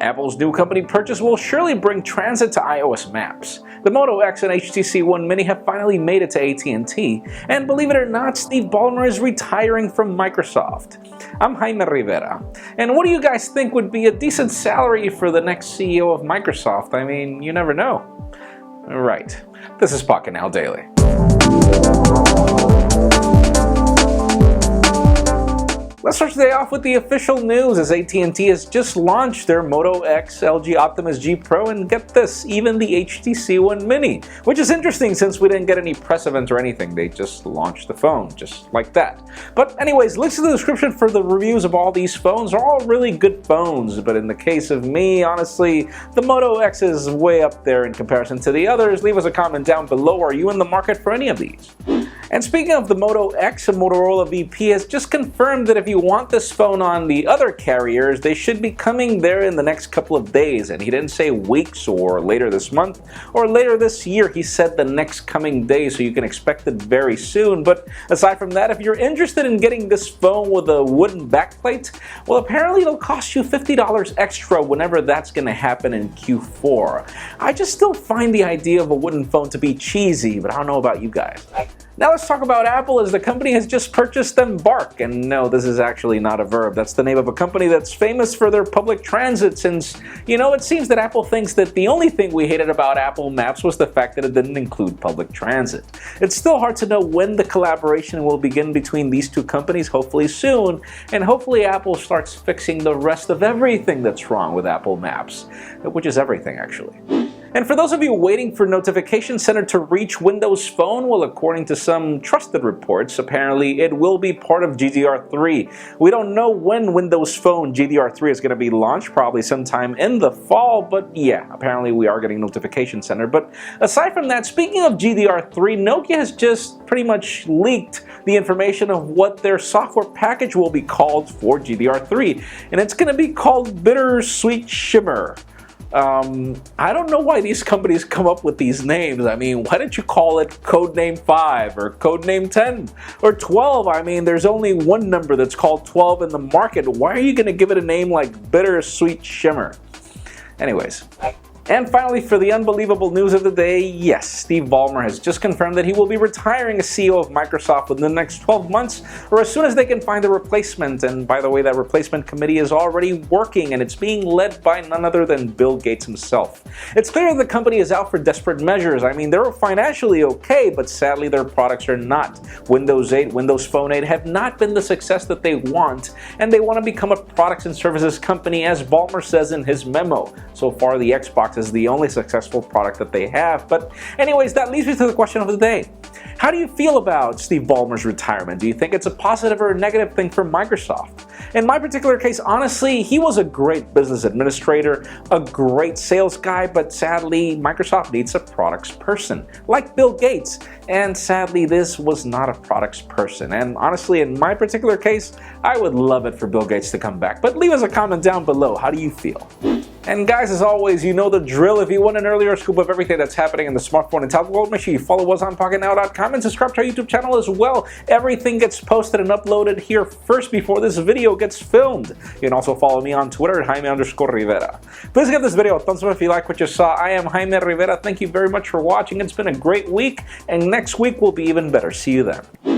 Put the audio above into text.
Apple's new company purchase will surely bring transit to iOS maps. The Moto-X and HTC-one-mini have finally made it to AT&T, and believe it or not, Steve Ballmer is retiring from Microsoft. I'm Jaime Rivera, and what do you guys think would be a decent salary for the next CEO of Microsoft? I mean, you never know. Right. This is Pocketnow Daily. Let's start today off with the official news, as AT&T has just launched their Moto-X LG Optimus-G-Pro, and get this, even the HTC-one-mini, which is interesting since we didn't get any press events or anything. They just launched the phone, just like that. But anyways, links to the description for the reviews of all these phones are all really good phones, but in the case of me, honestly, the Moto-X is way up there in comparison to the others. Leave us a comment down below. Are you in the market for any of these? And speaking of the Moto-X, a Motorola VP has just confirmed that if you want this phone on the other carriers, they should be coming there in the next couple of days. And he didn't say weeks or later this month or later this year. He said the next coming days, so you can expect it very soon. But aside from that, if you're interested in getting this phone with a wooden backplate, well, apparently it'll cost you $50 extra whenever that's going to happen in Q4. I just still find the idea of a wooden phone to be cheesy, but I don't know about you guys. Now let's talk about Apple, as the company has just purchased Embark. And no, this is actually not a verb. That's the name of a company that's famous for their public transit, since, you know, it seems that Apple thinks that the only thing we hated about Apple Maps was the fact that it didn't include public transit. It's still hard to know when the collaboration will begin between these two companies, hopefully soon, and hopefully Apple starts fixing the rest of everything that's wrong with Apple Maps, which is everything actually. And for those of you waiting for Notification Center to reach Windows Phone, well, according to some trusted reports, apparently it will be part of GDR3. We don't know when Windows Phone GDR3 is going to be launched, probably sometime in the fall, but yeah, apparently we are getting Notification Center. But aside from that, speaking of GDR3, Nokia has just pretty much leaked the information of what their software package will be called for GDR3, and it's going to be called bittersweet-shimmer. I don't know why these companies come up with these names. I mean, why don't you call it Codename 5 or Codename 10 or 12? I mean, there's only one number that's called 12 in the market. Why are you going to give it a name like Bittersweet-shimmer? Anyways. And finally, for the unbelievable news of the day, yes, Steve Ballmer has just confirmed that he will be retiring as CEO of Microsoft within the next 12 months, or as soon as they can find a replacement. And by the way, that replacement committee is already working, and it's being led by none other than Bill Gates himself. It's clear the company is out for desperate measures. I mean, they're financially okay, but sadly their products are not. Windows 8, Windows Phone 8 have not been the success that they want, and they want to become a products and services company, as Ballmer says in his memo. So far, the Xbox is the only successful product that they have. But anyways, that leads me to the question of the day. How do you feel about Steve Ballmer's retirement? Do you think it's a positive or a negative thing for Microsoft? In my particular case, honestly, he was a great business administrator, a great sales guy, but sadly, Microsoft needs a products person, like Bill Gates. And sadly, this was not a products person. And honestly, in my particular case, I would love it for Bill Gates to come back. But leave us a comment down below. How do you feel? And guys, as always, you know the drill. If you want an earlier scoop of everything that's happening in the smartphone and tablet world, make sure you follow us on Pocketnow.com and subscribe to our YouTube channel as well. Everything gets posted and uploaded here first before this video gets filmed. You can also follow me on Twitter at Jaime_Rivera. Please give this video a thumbs up if you like what you saw. I am Jaime Rivera. Thank you very much for watching. It's been a great week, and next week will be even better. See you then.